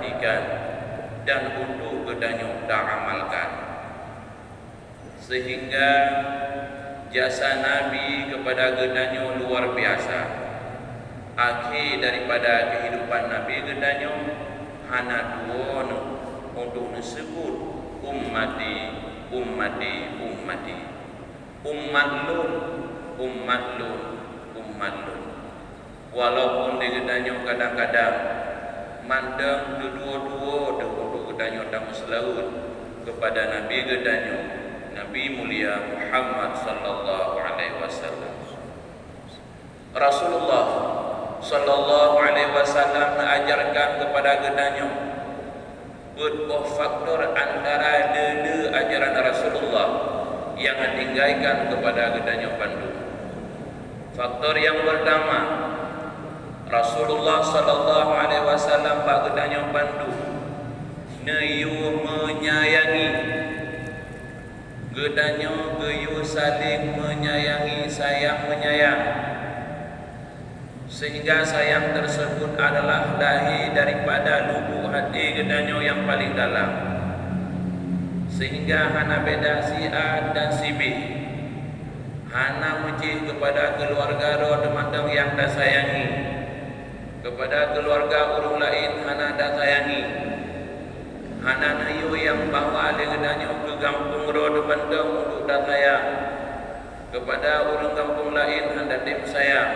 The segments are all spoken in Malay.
perhatikan dan untuk gedanyo dak amalkan, sehingga jasa Nabi kepada gedanyo luar biasa. Akhir daripada kehidupan Nabi gedanyo hana dua untuk disebut ummati, ummati, ummati, ummat lun, ummat lun, ummat lun. Walaupun di gedanyo kadang-kadang mandang kedua-dua untuk gedanyo dan selaut kepada Nabi gedanyo, Nabi mulia Muhammad sallallahu alaihi wasallam. Rasulullah sallallahu alaihi wasallam mengajarkan kepada gedanyo beberapa faktor antara dua ajaran Rasulullah yang ditinggalkan kepada gedanyo pandu. Faktor yang pertama, Rasulullah sallallahu alaihi wasallam bak gedanyo pandu neyu menyayangi gedanyo, geyu saling menyayangi, sayang menyayang, sehingga sayang tersebut adalah lahir daripada lubuk hati gedanyo yang paling dalam, sehingga hana beda si A dan si B, hana muji kepada keluarga roh demandang yang dah sayangi, kepada keluarga orang lain hana dah sayangi, hana nayu yang bawa gedanyo ke kampung roh demandang untuk dah sayang, kepada orang kampung lain hana dim sayang,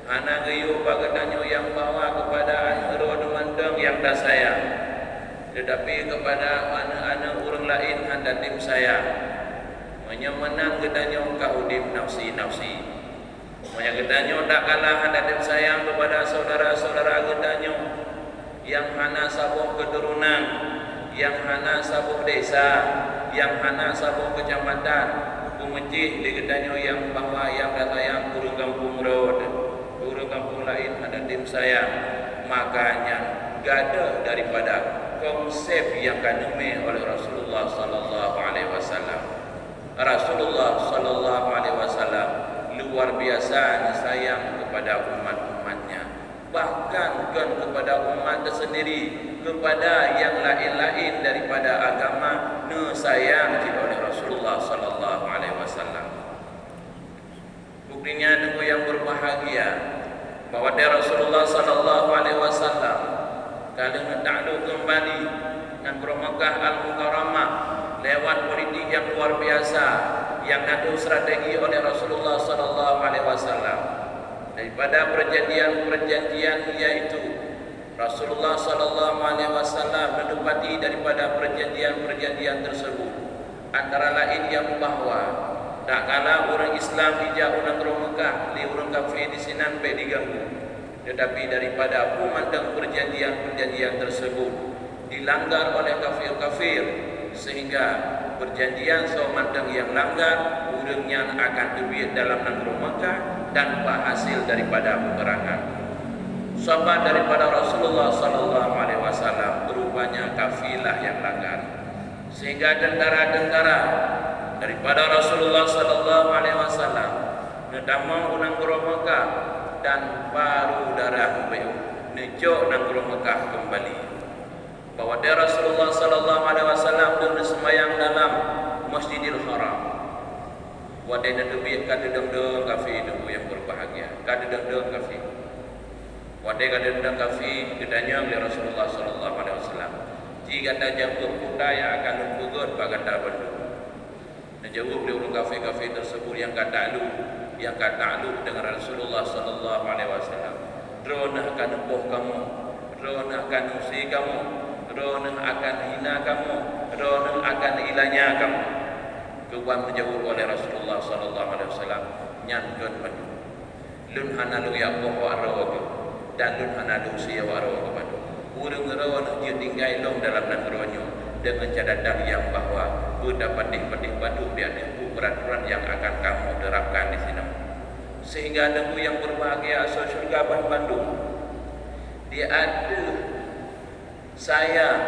hana geyu bagedanyo yang bawa kepada roh demandang yang dah sayang, tetapi kepada anak-anak orang lain hana dim sayang, menyemenang gedanyo kaudim nafsi-nafsi, menyegedanyo tak kalah hana dim sayang kepada saudara-saudara gedanyo yang hana sabuh keturunan, yang hana sabuh desa, yang hana sabuh kecamatan, kumecih di gedanyo yang bawa yang dah sayang kurung kampung road, kurung kampung lain hana dim sayang. Makanya gada daripada konsep yang kaneme oleh Rasulullah sallallahu alaihi wasallam. Rasulullah sallallahu alaihi wasallam luar biasa sayang kepada umat-umatnya, bahkan kan kepada umat tersendiri, kepada yang lain-lain daripada agama ne sayang oleh Rasulullah sallallahu alaihi wasallam. Buktinya dengan yang berbahagia bahwa dari Rasulullah sallallahu alaihi wasallam kalau ta'alluq kembali dengan Makkah Al-Mukarramah lewat politik yang luar biasa yang diatur strategi oleh Rasulullah sallallahu alaihi wasallam. Daripada perjanjian-perjanjian yaitu Rasulullah sallallahu alaihi wasallam mendapati daripada perjanjian-perjanjian tersebut antara lain yang bahawa tak kala orang Islam hijau orang Mekah li orang kafir di sini sampai diganggu, tetapi daripada memandang perjanjian-perjanjian tersebut dilanggar oleh kafir-kafir, sehingga perjanjian somandang yang langgar urangnya akan terbit dalam negeri Mekah tanpa hasil daripada peperangan. Sahabat daripada Rasulullah sallallahu alaihi wasallam berupanya kafilah yang langgar, sehingga tentara-tentara daripada Rasulullah sallallahu alaihi wasallam nedamang unang negeri Mekah dan baru darah bayu nejok negeri Mekah kembali. Bahwa dari Rasulullah sallallahu alaihi wasallam dan sembahyang dalam Masjidil Haram. Wadai nadebit kadang-kadang kafir itu yang berbahagia. Kadang-kadang kafir. Wadai kadang-kadang kafir kedanya oleh Rasulullah sallallahu alaihi wasallam. Jika tajam budaya akan lumpugot bagata bendu. Najawab oleh orang kafir-kafir tersebut yang kata alu dengan Rasulullah sallallahu alaihi wasallam. Drona akan nempuh kamu, drona akan usi kamu, drona akan hina kamu, drona akan ilanya kamu. Kewan menjawab oleh Rasulullah sallallahu alaihi wasallam nyankeun padu. Lun hanalu ya boh waro dan lun hanalu sia waro kepada. Urang rawan dia tinggal long dalam negerinya dengan catatan yang bahawa dapat pedih batu biar peraturan yang akan kamu terapkan di sini, sehingga nemu yang berbahagia asal surga Bandung. Dia ada sayang,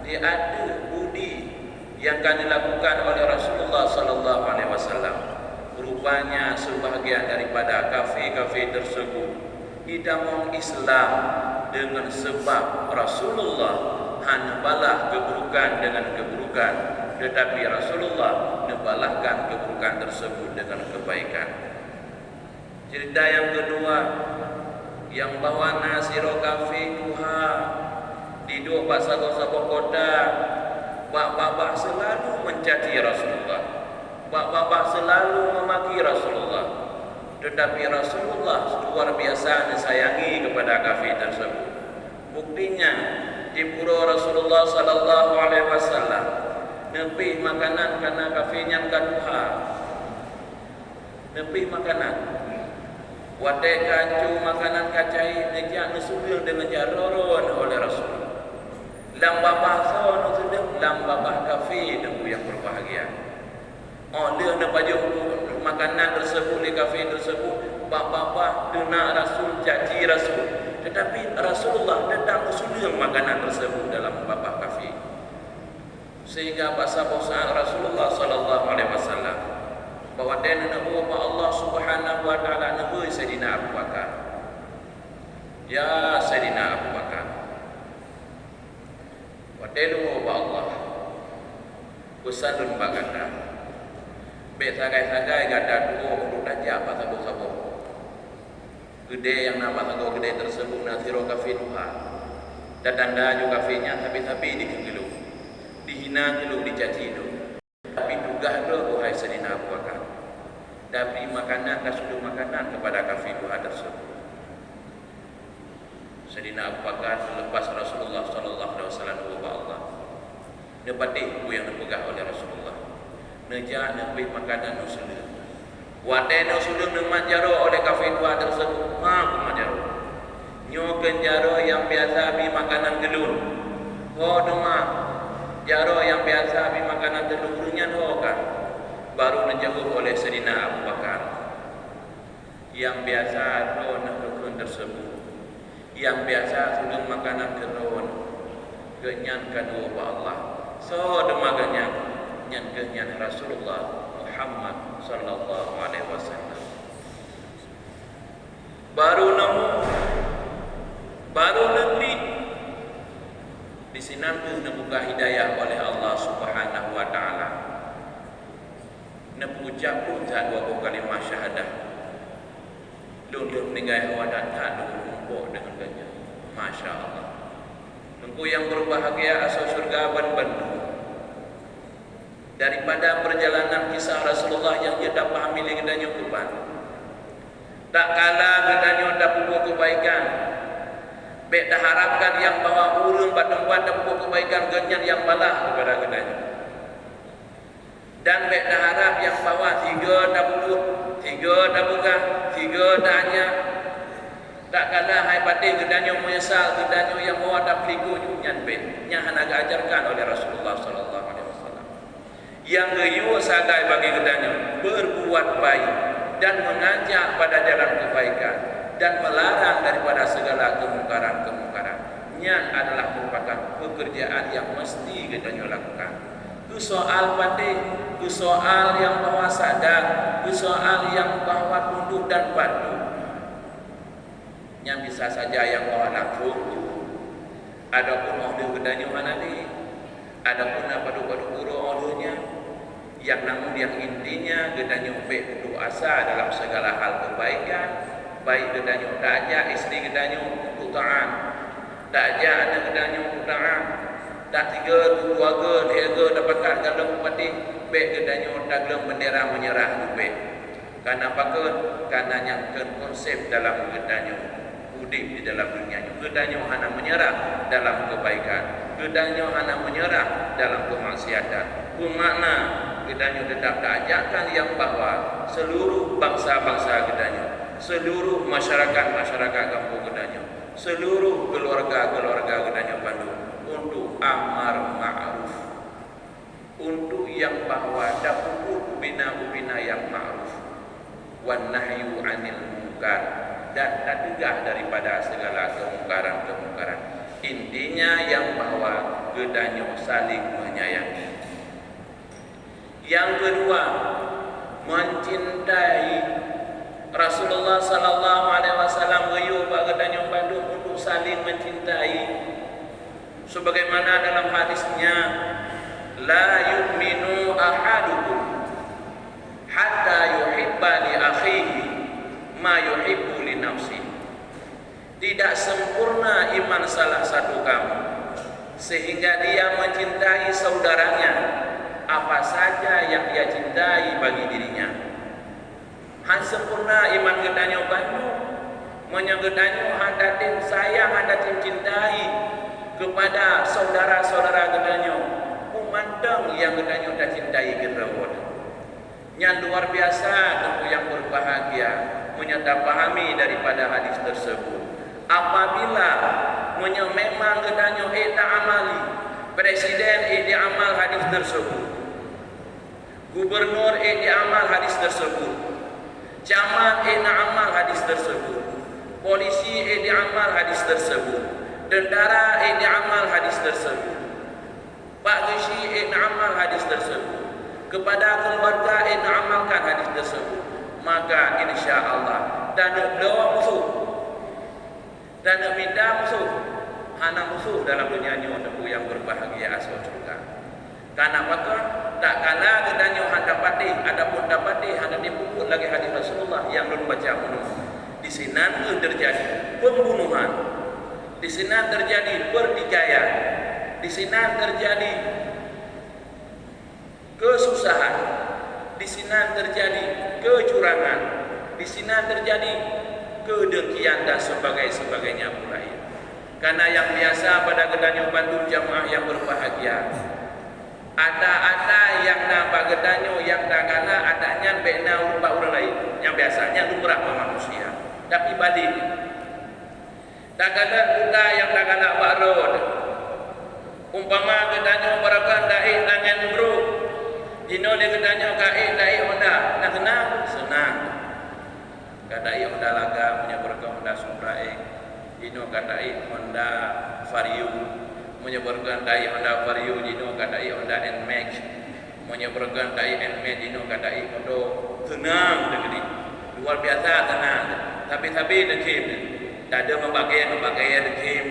dia ada budi yang akan dilakukan oleh Rasulullah sallallahu alaihi wasallam. Rupanya sebahagian daripada kafir-kafir tersebut hidamong Islam dengan sebab Rasulullah hanya balah keburukan dengan keburukan, tetapi Rasulullah membalahkan keburukan tersebut dengan kebaikan. Cerita yang kedua, yang bawa nasiro kafi tuha di dua pasal-pasal kota, bak-bak selalu mencaci Rasulullah, bak-bak selalu memaki Rasulullah, tetapi Rasulullah luar biasa mensayangi kepada kafir tersebut. Buktinya di pura Rasulullah sallallahu alaihi wasallam nepi makanan karena kafirnya kaduha, nepi makanan wadah kacu makanan kacai nejak nusul dengan jaroron oleh Rasul. Lam babah so nusul lam babah kafir dengan yang berbahagia. Dia nak baju makanan tersebut di kafe tersebut, bapa dena Rasul caci Rasul, tetapi Rasulullah datang usul makanan tersebut dalam bapa kafe, sehingga bahasa Rasulullah sallallahu alaihi wasallam bahwa dia nabu Allah Subhanahu wa taala nabu Sayyidina Abu Bakar, ya Sayyidina Abu Bakar, wadelu Allah kusadun baganda sagai-sagai gada dua untuk dajah apa sabo-sabo gede yang nama sago gede tersebut nasiro kafe duha dadanda juga kafenya tapi dikegelu dihina gelu dicaci itu, tapi dugah do wahai Sayyidina Abu Bakar tapi makanan kasudung makanan kepada kafe duha tersebut. Sayyidina Abu Bakar selepas Rasulullah sallallahu alaihi wasallam wa Allah dapati yang dipegah oleh Rasulullah nejak nebih makanan nusulun wadah nusulun dengan jaro oleh kafe dua tersebut mak jaro nyoken jaro yang biasa bi makanan gelun dema jaro yang biasa bi makanan gelun kan baru dijawab oleh Sayyidina Abu Bakar yang biasa gelun tersebut yang biasa sudah makanan gelun genyan kedua Allah so demaganya nyan Rasulullah Muhammad sallallahu alaihi wasallam baru negeri di sini dibuka hidayah oleh Allah Subhanahu wa taala. Ucap pun dua kalimat syahadah. Lulus meninggal wadah tak lumpuh dengan ganya. Masya Allah. Engkau yang berbahagia asal surga ban-ban. Daripada perjalanan kisah Rasulullah yang dia dapat ambil gedanya kurban, tak kala gedanya dapat buat kebaikan, baik dah harapkan yang bawa urun pada tempat dapat buat kebaikan genyan yang balah kepada gedanya, dan baik dah harap yang bawa tiga dah buka, tiga dah hanya, tak kala hai pati gedanya menyesal gedanya yang bawa dah peligu nyan baik, yang hendak ajarkan oleh Rasulullah sallallahu alaihi wasallam. Yang keyu sagai bagi gedanya berbuat baik dan mengajak pada jalan kebaikan dan melarang daripada segala kemungkaran-kemungkaran. Nya adalah merupakan pekerjaan yang mesti gedanya lakukan. Itu soal pati, itu soal yang bawa sadar, itu soal yang bawa tunduk dan patuh. Yang bisa saja yang bawa langsung. Adapun order gedanya mana ni? Adapun apa padu guru ordernya? Yang namun yang intinya gedanya baik asa dalam segala hal kebaikan, baik gedanya tak aja istri gedanya untuk taat, tak aja anak gedanya untuk taat, tak tiga keluarga dia dapatkan dalam pati baik gedanya dalam bendera menyerah baik. Karena apa ke? Karena yang konsep dalam gedanya udip di dalam dunia gedanya hanya menyerah dalam kebaikan, gedanya hanya menyerah dalam kemaksiatan. Bermakna gedanya tetap ajakkan yang bahwa seluruh bangsa-bangsa gedanya, seluruh masyarakat kampung gedanya, seluruh keluarga gedanya Bandung untuk amar ma'ruf, untuk yang bahwa dapur bina yang ma'ruf wan nahyu 'anil munkar, dan tak tegah daripada segala kemungkaran-kemungkaran. Intinya yang bahwa gedanya saling menyayangi. Yang kedua, mencintai Rasulullah sallallahu alaihi wasallam gayu bagedanya Bandung untuk saling mencintai. Sebagaimana dalam hadisnya, la yu'minu ahadukum hatta yuhibba li akhihi ma yuhibbu li nafsihi. Tidak sempurna iman salah satu kamu sehingga dia mencintai saudaranya apa saja yang dia cintai bagi dirinya. Han sempurna iman gedanyo banyu menyegedanyo hadatin sayang hadatin cintai kepada saudara-saudara gedanyo umandang yang gedanyo dah cintai gerawat. Yang luar biasa tentu yang berbahagia menyata pahami daripada hadis tersebut. Apabila memang gedanyo amali, presiden amal hadis tersebut, gubernur amal hadis tersebut, camat amal hadis tersebut, polisi amal hadis tersebut, tentara amal hadis tersebut, pak gesi amal hadis tersebut, kepada keluarga amalkan hadis tersebut, maka insya Allah dan doa musuh dan minta musuh, hana musuh dalam dunia ni untuk yang berbahagia asal surga. Karena maka tak kala gedanyo handa pati, adapun dapati handa dipukul lagi hadis Rasulullah yang belum baca bunuh. Di sini terjadi pembunuhan, di sini terjadi pertikaian, di sini terjadi kesusahan, di sini terjadi kecurangan, di sini terjadi kedengkian dan sebagainya pula. Karena yang biasa pada gedanyo bantu jamaah yang berbahagia, ada yang nampak gedanyo yang dagala adanya bena rupa orang lain yang biasanya lumrah manusia. Tapi balik dagala kuda yang dagala barod umpama gedanyo barakan dai tangan bro dino de gedanyo dai onda nak senang kadai Honda laga menyeberkan Honda Supra dino kadai Honda Vario menyeberkan dai Honda Vario dino kadai Honda NMAX menyeberkan dai NMAX dino kadai Honda tenang degedi luar biasa tenang tapi dekim tak ada membagai dekim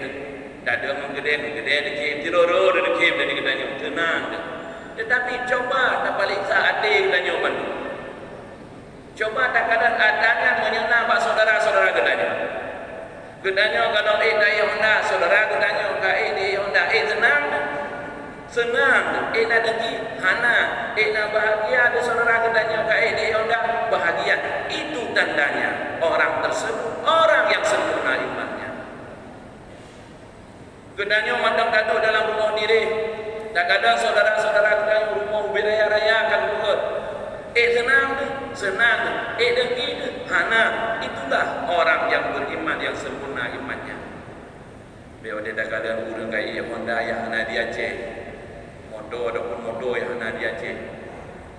tak ada menggede dekim tiroro dekim dan gedanya tenang tetapi coba tak balik saat gedanya bantu. Coba tak kadang adanya menyenang pak saudara-saudara gedanyo. Gedanyo kalau dai Honda, saudara gedanyo dai Honda, senang, nak degi, hana, nak bahagia ada saudara gedanyo dai Honda, bahagia. Itu tandanya orang tersebut orang yang sempurna imannya. Gedanyo mandang kado dalam rumah diri. Tak kadang saudara-saudara gedanyo rumah beraya-raya kan buat. Senang, degi, hana, itulah orang yang beriman yang sempurna imannya. Beliau dia dah kata urang kai Honda yang hana dia cek, motor ataupun motor yang hana dia cek,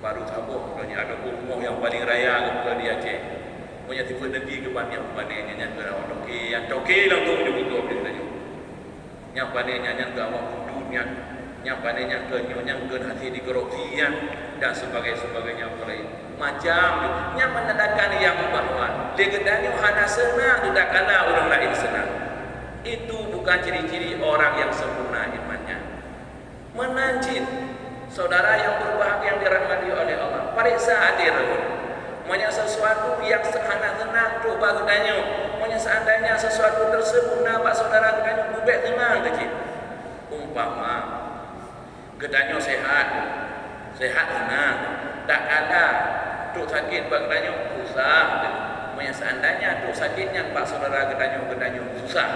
baru tabuh katanya ada rumah yang paling raya kepada dia cek. Punya tipe degi ke banyak panenya yang ke oke, yang toke langsung juga katanya. Yang panenya yang ke awak dunia, yang panenya ke yang ke hati digerokian dan sebagainya mulai macam yang menandakan yang bahwa legedanyo hana senang tidak kala orang lain senang. Itu bukan ciri-ciri orang yang sempurna imannya. Menancit saudara yang berbahagia yang dirahmati oleh Allah. Periksa hadir punya sesuatu yang hana tenang tu bagedanyo. Punya seandainya sesuatu tersebut nampak saudara gedanyo bubek tenang kecil. Umpama gedanyo sehat tenang, tak ada tu sakit bagedanyo susah. Punya seandainya tu sakitnya pak saudara gedanyo susah.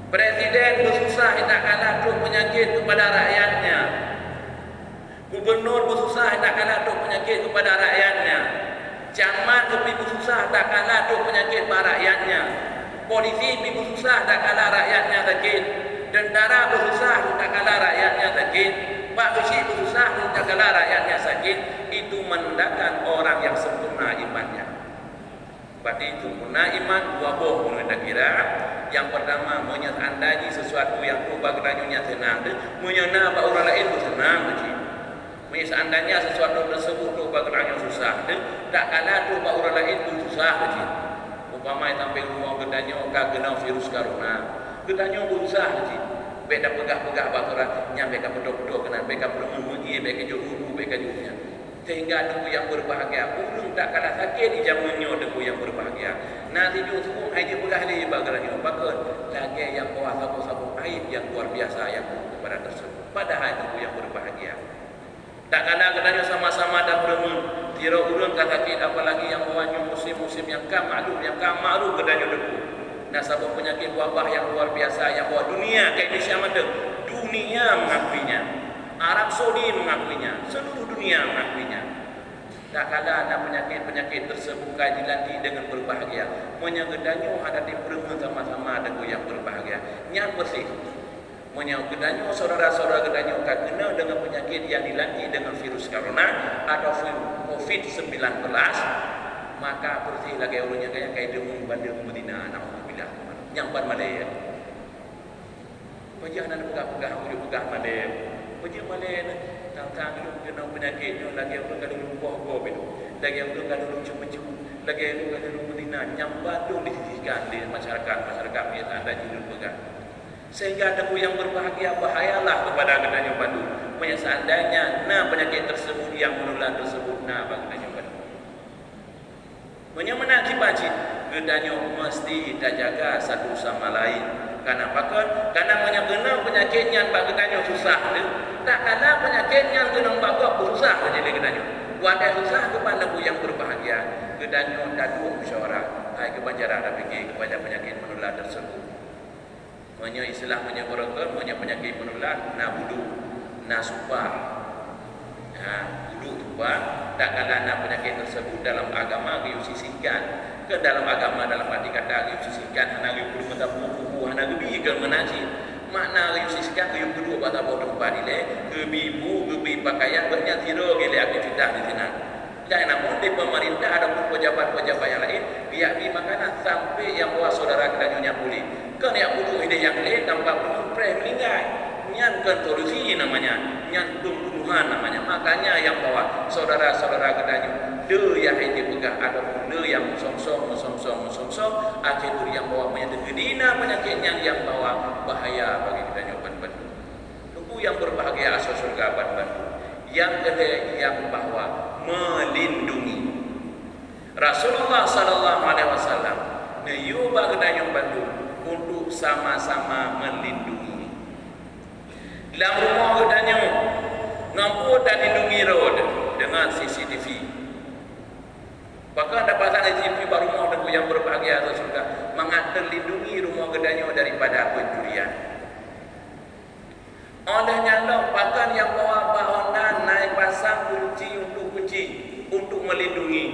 Presiden bersusah tak ada tu penyakit kepada rakyatnya. Gubernur bersusah tak ada tu penyakit kepada rakyatnya. Camat lebih bersusah tak ada tu penyakit kepada rakyatnya. Polisi lebih bersusah tak ada rakyatnya sakit. Tentara bersusah tak ada rakyatnya sakit. Pak Besi bersusah tak ada rakyatnya sakit. Itu menandakan orang yang sempurna imannya. Berarti itu sempurna iman dua boh menurut kira. Yang pertama menyandai sesuatu yang berubah kedanyonya tenang. Menyana pak orang lain tenang kecil. Seandainya sesuatu tersebut berubah kedanyo susah. Tak kala tu pak orang lain tu susah kecil. Umpamai sampai rumah gedanyo kena virus corona. Gedanyo berusaha je. Beda pegah-pegah baturan yang beka pedok-pedok kena beka perumugi beka juru beka jurunya. Sehingga deku yang berbahagia ulung tak kalah sakit di zamannya deku yang berbahagia. Nanti juga semua haji pegah li bagaranyo bakal lagi yang bawa sabun-sabun air yang luar biasa yang kepada tersebut. Padahal deku yang berbahagia. Tak kala kedanyo sama-sama dah beremu tira urang tak sakit apalagi yang bawa musim-musim yang maklum kedanyo deku. Nah, sabab penyakit wabah yang luar biasa yang bawa dunia ke Indonesia ada. Dunia mengakuinya. Arab Saudi mengakuinya. Seluruh dunia mengakuinya. Tak kala ada penyakit-penyakit tersebut dilanti dengan berbahagia. Menyagedanyo hadapi perempuan sama-sama dengan yang berbahagia. Yang bersih. Menyagedanyo saudara-saudara gedanyo kena dengan penyakit yang dilanti dengan virus corona atau COVID-19. Maka bersih lagi ulunnya kayak demung bandar Medina alhamdulillah yang ban Malaya. Pajak nak pegah-pegah boleh pegah Malaya. Pajak Malaya tang-tang lu kena penyakitnya lagi ulun kada lupa itu. Lagi ulun kada lu cuma-cuma. Lagi ulun kada lu Medina yang bandung disisihkan di masyarakat biasa anda jilul pegah. Sehingga ada yang berbahagia bahayalah kepada gedanyo Bandung. Seandainya penyakit tersebut yang menular tersebut gedanyo Bandung. Menyamana cipacit gedanyo mesti kita jaga satu sama lain. Karena apa? Karena menyagena penyakitnya bagi gedanyo susah tu. Tak ada penyakitnya kena bagi susah jadi gedanyo. Wadah susah kepada yang berbahagia. Gedanyo dadu musyawarah. Hai kebanjaran ada fikir kepada penyakit menular tersebut. Istilah menyebarakan penyakit menular wudu, supar. Wudu supar. Tak kala penyakit tersebut dalam agama diusisihkan ke dalam agama dalam arti kata diusisihkan hana perlu mendapu hana gebi ke menaji makna diusisihkan ke kedua pada bodoh badile gebibu gebi pakaian banyak tiro gele aktivitas di sana. Dan namun di pemerintah ada pun pejabat-pejabat yang lain pihak di makanan sampai yang bawa saudara kedanyonya boleh kan yang bunuh ide yang lain tanpa bunuh meninggal nyan kontroversi namanya nyan pembunuhan namanya. Makanya yang bawa saudara-saudara kedanyo de yang ini pegah ataupun de yang musong-song akhirnya yang bawa gedina penyakit yang bawa bahaya bagi kedanyo ban-ban. Tunggu yang berbahagia asal surga ban-ban. Yang kedua yang bahawa melindungi. Rasulullah sallallahu alaihi wasallam nayuba gedanyo Bandung untuk sama-sama melindungi. Dalam rumah gedanyo ngampu dan lindungi road dengan CCTV. Bahkan dapat CCTV baru rumah dengan yang berbahagia atau surga mengatur lindungi rumah gedanyo daripada pencurian. Olehnya bahkan yang bawa Honda naik pasang kunci untuk melindungi.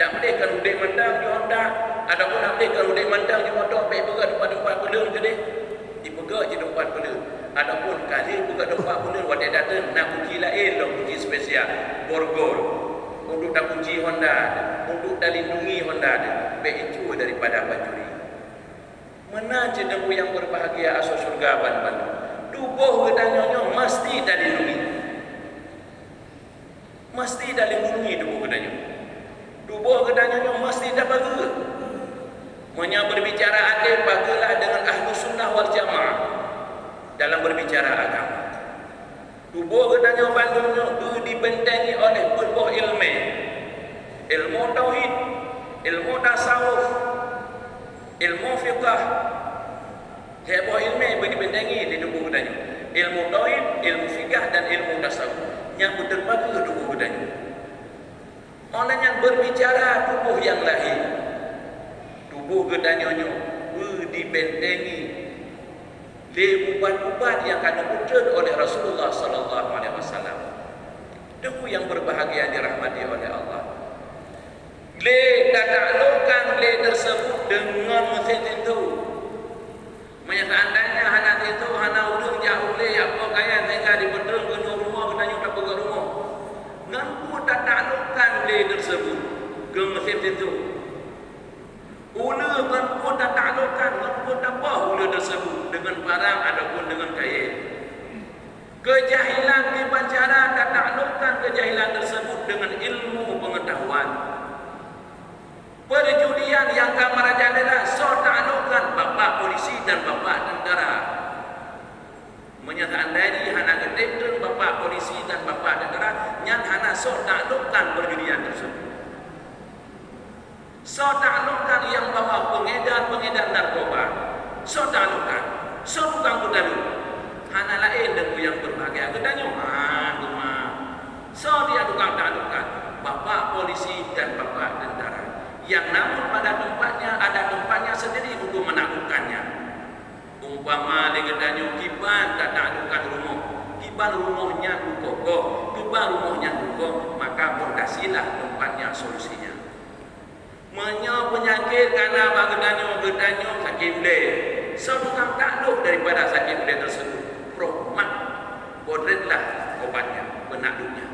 Tak boleh kan udah mendang di Honda, ataupun tak boleh kan udah mendang di motor, pergi tempat pelun ke dia, dipegang je tempat pelun. Ataupun kali buka tempat pelun, wadah datang nak kunci lain, kunci spesial, borgol, untuk tak kunci Honda, untuk tak lindungi Honda, begitu daripada pencuri. Mana jeneng yang berbahagia asal surga ban-ban. Tubuh gedanyonyo mesti dah lindungi. Mesti dah lindungi tubuh gedanyo. Tubuh gedanyonyo mesti dah bagi. Menya berbicara adil bagilah dengan ahlu sunnah wal jamaah dalam berbicara agama. Tubuh gedanyo bandungnya dibentengi oleh berbuah ilmu tauhid, ilmu tasawuf, ilmu fiqh. Heboh ilmu dibentengi di tubuh gedanyo. Ilmu tauhid, ilmu fikih dan ilmu tasawuf yang berbagi ke tubuh gedanyo. Orang yang berbicara tubuh yang lahir, tubuh gedanyonyo dibentengi di ubat-ubat yang akan diputar oleh Rasulullah sallallahu alaihi wasallam. Tubuh yang berbahagia dirahmati oleh Allah. Le taklukkan le tersebut dengan mesin itu. Seandainya anak itu hana ulung jauh le apa kaya sehingga dibedeng ke rumah gedanyo tak pegang rumah. Ngampu tak taklukkan le tersebut ke mesin itu. Ula ngampu tak taklukkan, ngampu tak apa ula tersebut dengan barang ataupun dengan kaya. Kejahilan di pancara tak taklukkan kejahilan tersebut dengan ilmu pengetahuan. Perjudian yang menyangka marajalela so ta'alukan bapak polisi dan bapak tentara. Menyatakan dari hana gedeng bapak polisi dan bapak tentara yang hana so ta'alukan pergedian tersebut. So ta'alukan yang bawa pengedar narkoba. So ta'alukan. So tukang kudalu. Hana lain dan yang berbahagia. Kedanyo rumah. So dia tukang ta'alukan bapak polisi dan bapak tentara. Yang namun pada tempatnya ada tempatnya sendiri untuk menaklukkannya. Umpama legedanyo kiban tak ta'alukan rumah. Kiban rumahnya kokoh, kiban rumahnya kokoh, maka berdasilah tempatnya solusinya. Penyakit karena gedanyo sakit ule. So tukang takluk daripada sakit ule tersebut. Mak bodretlah obatnya, penakluknya.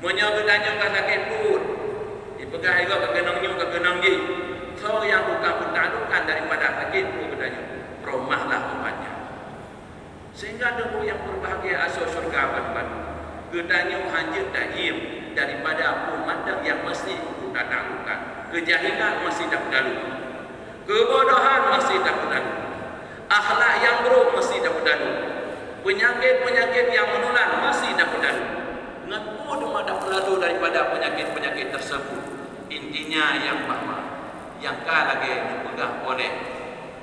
Gedanyo kan sakit perut. Dipegang juga ke genang je. So yang bukan pentaklukan daripada sakit perut gedanyo. Romahlah obatnya. Sehingga dulu yang berbahagia asal surga batu-batu. Gedanyo hanjir daim daripada pemandang yang mesti untuk taklukan. Kejahilan masih dahulu. Kebodohan masih dahulu. Akhlak yang buruk masih dahulu. Penyakit-penyakit yang menular masih dahulu. Ngaku cuma dahulu daripada penyakit-penyakit tersebut. Intinya yang bahwa yang lagi dipegang oleh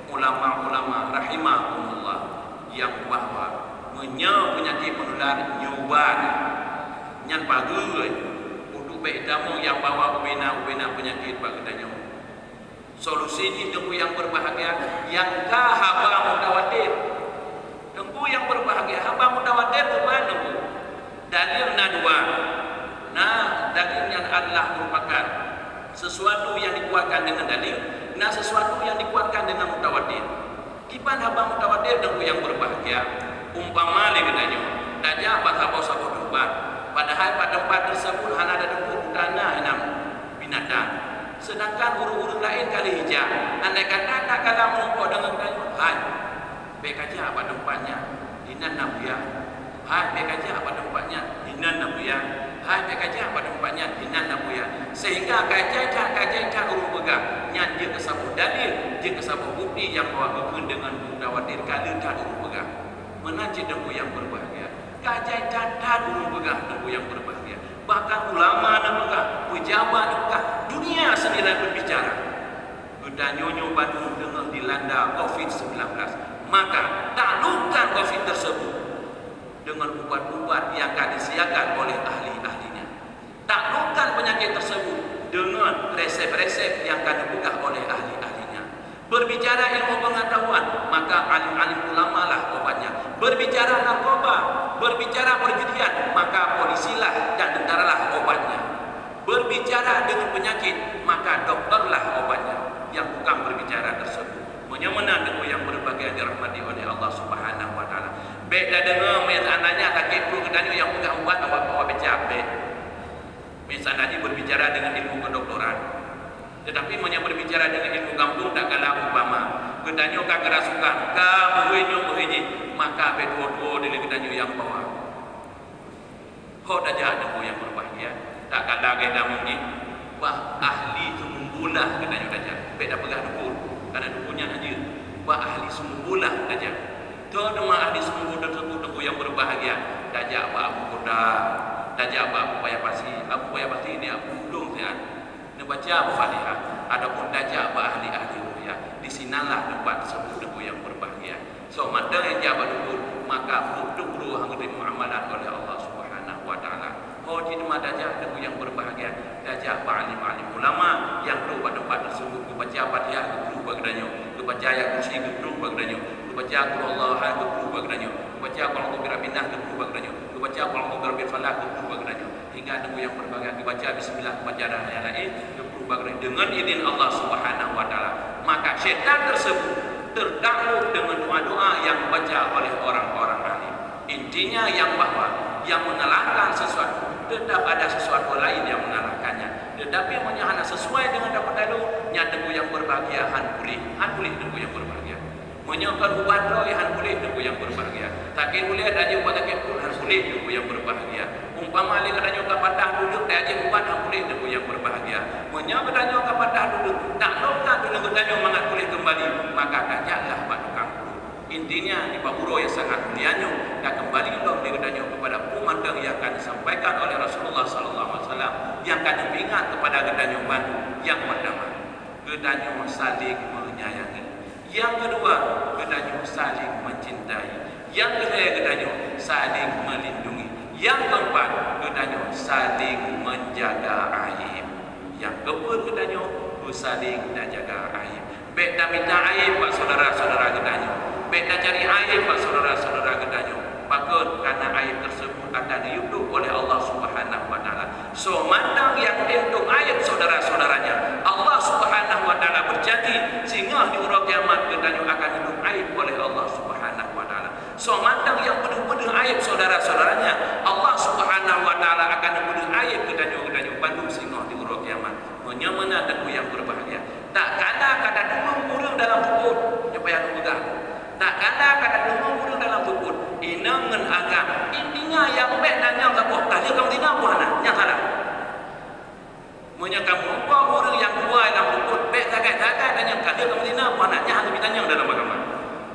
ulama-ulama rahimahumullah yang bahwa penyakit menular nyuban nyan bagus untuk bedamu yang bawa ubena penyakit bagedanya. Solusi ini tengku yang berbahagia yang haba mutawatir. Tengku yang berbahagia haba mutawatir kepada tengku. Dalilnya dua. Nah, dalilnya adalah merupakan sesuatu yang dikuatkan dengan dalil, nah sesuatu yang dikuatkan dengan mutawatir. Kiban haba mutawatir tengku yang berbahagia. Umpama legedanyo, daja bathabau sabot duba. Padahal pada tempat tersebut hanya ada dukun tanah enam binatang. Sedangkan urut-urut lain kali hijau. Andai kata tak kalah mengumpul dengan kayu, hai, baik aja apa tempatnya, dinan nabiya. Hai, baik aja apa tempatnya, dinan nabiya. Hai, baik aja apa tempatnya, dinan nabiya. Sehingga kajian urut pegang, nyan dia kesabut dalil, dia kesabut bukti yang bawa berkun dengan mutawatir kali tak urut pegang. Menanjid dengku yang berbahagia. Kajian catat urut pegang dengku yang berbahagia. Bahkan ulama dan pegang, pejabat dan pegang, dunia sendiri berbicara. Gedanyonyo Bandung dengan dilanda COVID-19. Maka taklukkan COVID tersebut dengan ubat-ubat yang akan disiapkan oleh ahli-ahlinya. Taklukkan penyakit tersebut dengan resep-resep yang akan dibuka oleh ahli-ahlinya. Berbicara ilmu pengetahuan, maka alim-alim ulama lah obatnya. Berbicara narkoba, berbicara perjudian, maka polisilah dan tentaralah obatnya. Berbicara dengan penyakit, maka dokterlah obatnya. Yang bukan berbicara tersebut. Menyemena dengan yang berbagai dirahmati oleh Allah Subhanahu Wa Taala. Beda dengan misalnya sakit perut gedanyo yang pegang ubat bawa becapek. Misalnya berbicara dengan ilmu kedokteran. Tetapi berbicara dengan ilmu kampung tak kalah umpama. Gedanyo ka kerasukan, ka muhini, maka bedo dari gedanyo yang bawa. Ho daja ada yang berbahagia. Tak kalah gedanyo ni. Wah ahli sumbulah gedanyo daja. Beda pegang dukun. Karena dukunnya hadir. Wah ahli sumbulah daja. Tuh nama ahli sumbulah tersebut dukun yang berbahagia. Daja apa Abu Koda, daja apa Upaya Pasi ini aku belum sehat. Baca Al-Fatihah. Adapun daja apa ahli-ahli ruqyah. Di sinalah tempat tersebut dukun yang berbahagia. So madang yang jabat dukun, maka dukun hang diterima amalan oleh Allah Subhanahu Wa Taala. Oh di tempat daja dukun yang berbahagia. Daja apa alim-alim ulama yang perlu pada tempat tersebut. Baca Al-Fatihah perlu bagdanyo. Baca ayat kursi perlu bagdanyo. Baca Allah perlu bagdanyo. Baca Al-Qur'an birabinah perlu bagdanyo. Baca Al-Qur'an birabbil falaq perlu bagdanyo. Hingga dukun yang berbahagia dibaca bismillah baca dan yang lain dengan izin Allah Subhanahu Wa Taala. Maka syaitan tersebut terdakwah dengan doa-doa yang dibaca oleh orang-orang alim. Intinya yang bahwa yang mengalahkan sesuatu tetap ada sesuatu lain yang mengalahkannya. Tetapi hanya sesuai dengan dapat lalu nyata yang berbahagia han pulih tunggu yang berbahagia. Menyokong ubat roh han pulih tunggu yang berbahagia. Takkan boleh ada ubat takkan pun han pulih tunggu yang berbahagia. Umpama ali katanya kepada duduk dia aja buat boleh dengan yang berbahagia. Menya katanya kepada duduk tak nokta dulu katanya mangat boleh kembali, maka kajaklah batu kampung. Intinya di Baburo yang sangat mulianya dan kembali dong dia kepada pemandang yang akan disampaikan oleh Rasulullah sallallahu alaihi wasallam yang akan diingat kepada gedanya bantu yang pertama, gedanya saling menyayangi. Yang kedua, gedanya saling mencintai. Yang ketiga, gedanya saling melindungi. Yang keempat, gedanya saling menjaga aib. Yang keempat, gedanya saling menjaga aib. Baik tak minta aib pak saudara-saudara gedanya. Baik tak cari aib pak saudara-saudara gedanya. Maka karena aib tersebut akan dihidup oleh Allah Subhanahu wa taala. So mandang yang untuk aib saudara-saudaranya, Allah Subhanahu wa taala berjanji sehingga di hari kiamat gedanya akan hidup aib oleh Allah Subhanahu wa taala. So mandang yang benar-benar aib saudara-saudaranya, Allah Subhanahu wa taala akan hidup aib gedanya bandung sehingga di hari kiamat. Menyamana dan yang berbahagia. Tak kata dulu burung dalam puput, apa yang pegang. Tak kata dulu burung dalam puput. Inangan agam. Intinya yang baik dan yang kapok. Kali kamu tidak buana, yang salah. Menyakam membuat orang yang buat dalam puput baik tagay-tagay dan yang kali kamu tidak buana, yang harus ditanya dalam agama.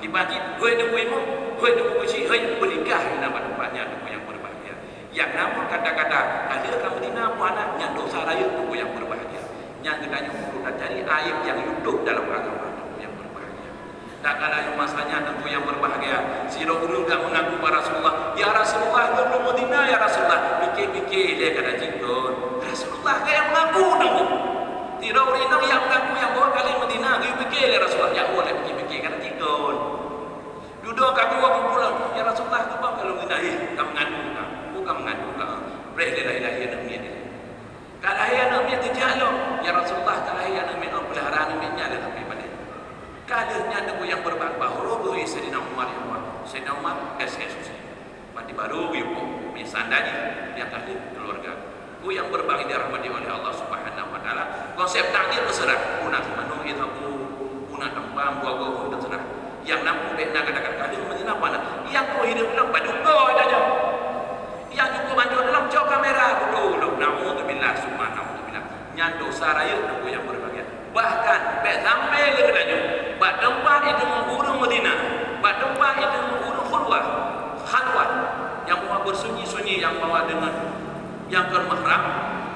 Dibagi, gue debuimu, gue debu besi, gue bernikah dalam tempatnya debu yang berbahagia. Yang nama kata-kata kali kamu tidak buana, yang dosa raya debu yang berbahagia. Yang kita perlu cari aib yang hidup dalam agama yang berbahagia. Tak kala yang masanya tentu yang berbahagia. Si Rasulullah tak mengaku pada Rasulullah, ya Rasulullah, belum Madinah ya Rasulullah. Pikir-pikir dia kata jingkon. Rasulullah kayak mengaku tentu. Tidak orang yang mengaku yang bawa kali Madinah. Dia pikir ya Rasulullah, ya boleh pikir-pikir kata jingkon. Duduk aku pulang, ya Rasulullah tu bawa kalau Madinah. Kamu mengaku tak? Bukan mengaku tak? Berlahi-lahi nak dia. Kalau ayah nak minta dialog, ya Rasulullah kalau ayah nak minta peliharaan minta ada tapi pada. Kalanya ada yang berbang baharu beri Sayyidina Umar yang buat. Sayyidina Umar SS. Mati baru ibu misandani dia kali keluarga. Ku yang berbang dirahmati oleh Allah Subhanahu wa taala. Konsep takdir berserah. Una manu itu una tambang buah terserah. Yang nampu benda katakan kali Madinah mana? Yang kau hidup dalam baduko aja. Yang juga maju dalam jauh kamera betul. Naudzubillah summa naudzubillah. Yang dosa raya itu yang berbahagia. Bahkan baik sampai ke katanya, bak tempat itu mengurung Madinah, bak tempat itu mengurung khalwat yang bawa bersunyi-sunyi yang bawa dengan yang bermahram,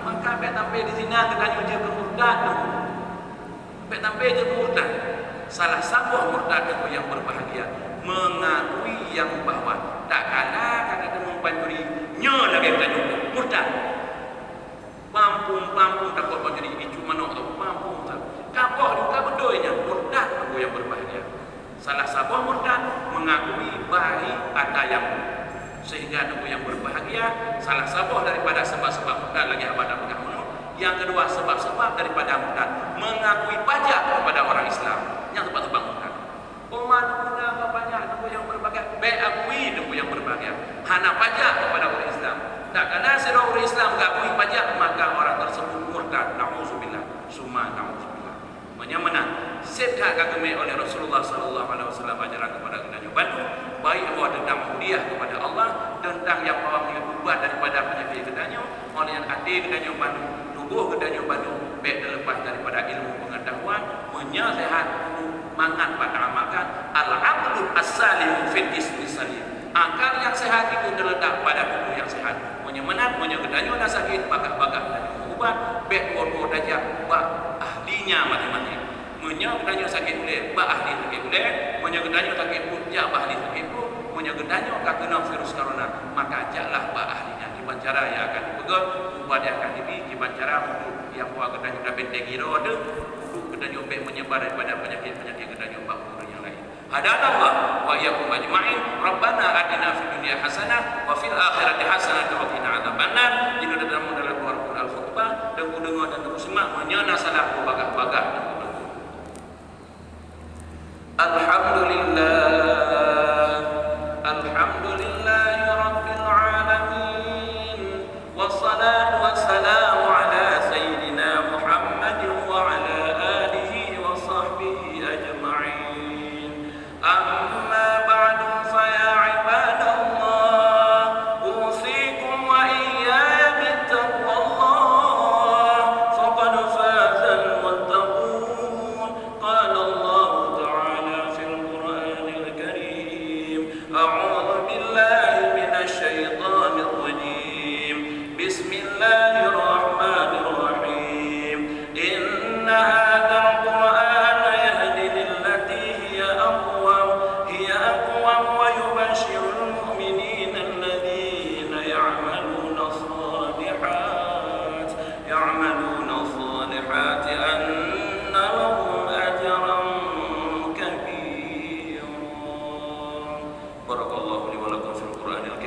maka baik sampai di sini katanya dia kemurtad. Baik sampai dia kemurtad. Salah satu murtad itu yang berbahagia mengakui yang bahwa tak kala kata dia mempanjuri nya lagi katanya murtad. Mampu takut menjadi itu mana tu mampu tak. Kapok juga bedoinya murtad aku yang berbahagia. Salah satu murtad mengakui baik ada yang sehingga aku yang berbahagia. Salah satu daripada sebab-sebab murtad lagi abad pegang menu. Yang kedua sebab-sebab daripada murtad mengakui pajak kepada orang Islam. Yang sebab-sebab murtad. Umat guna banyak aku yang berbahagia. Baik akui aku yang berbahagia. Hana pajak kepada orang Islam. Tak kena seorang orang Islam mengakui pajak maka orang tersebut murtad. Nauzubillah. Summa nauzubillah. Menyamana sedekah kagumi oleh Rasulullah sallallahu alaihi wasallam ajaran kepada kita bantu baik bahwa tentang hadiah kepada Allah tentang yang bawa ubat daripada penyakit kedanya oleh yang hati kedanya bantu tubuh kedanya bantu baik terlepas daripada ilmu pengetahuan menyehat mangat pada amalkan al-aqlu as-salim fil jismi salim. Akal yang sehat itu terletak pada tubuh yang sehat. Menyemenat, menyegedanyo dan sakit, bakah-bakah dan ubat, baik kotor dajak, bak ahlinya mati-mati. Menyegedanyo sakit boleh, bak ahli sakit boleh. Menyegedanyo sakit pun, jak bak ahli sakit pun. Menyegedanyo kena virus corona, maka jaklah bak ahlinya. Gimana cara yang akan dipegang, ubat yang akan diberi, gimana cara untuk yang buat gedanyo dan benteng hero ada, untuk gedanyo baik menyebar daripada penyakit-penyakit gedanyo bak yang lain. Hadanallah wa iyyakum ajma'in. Rabbana atina fid dunya hasanah wa fil akhirati hasanah wa qina adzabannar. Ini dalam Al-Qur'an Al-Khutbah dan dengar dan semak menyana salah bagah-bagah. Alhamdulillah rabbil alamin wassalatu wassalamu ala sayyidina Muhammadin wa ala alihi wa sahbihi ajma'in. Amma ba'du fa ya ibadallah usikum wa iyyakum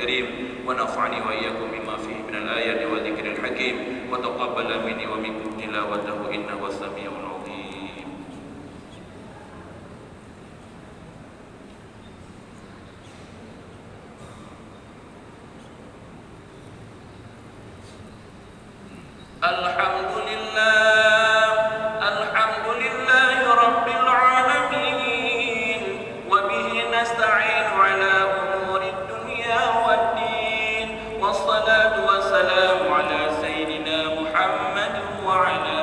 الكريم ونفعني وإياكم بما فيه من الآيات والذكر الحكيم وتقبل مني ومنكم تلاوته إنه السميع العليم. الحمد لله الحمد لله رب العالمين وبه نستعين على أمور الدنيا والدين والصلاة والسلام على سيدنا محمد وعلى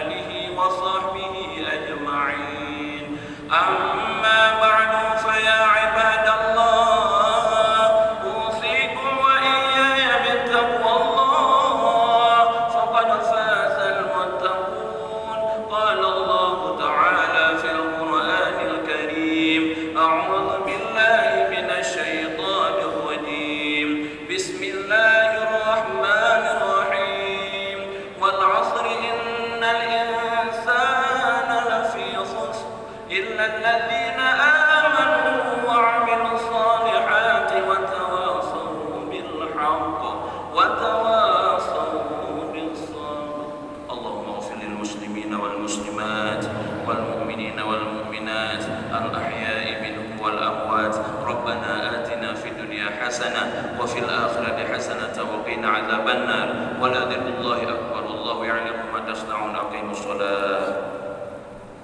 آله وصحبه أجمعين. أما بعد فيا عباد الله أوصيكم وإياي بتقوى الله فقد فاز المتقون. قال الله تعالى في القرآن الكريم أعوذ بالله من الشيطان الرجيم بسم الله الرحمن الرحيم والعصر إن الإنسان لفي خسر إلا الذين آمنوا وعملوا الصالحات وتواصوا بالحق وتواصوا بالصبر. اللهم اغفر للمسلمين والمسلمات والمؤمنين والمؤمنات الأحياء منهم والأموات. ربنا آتنا في الدنيا حسنة وفي الآخرة حسنة وقنا عذاب النار. ولذكر الله أكبر والله يعلم ما تصنعون. أقيموا الصلاة.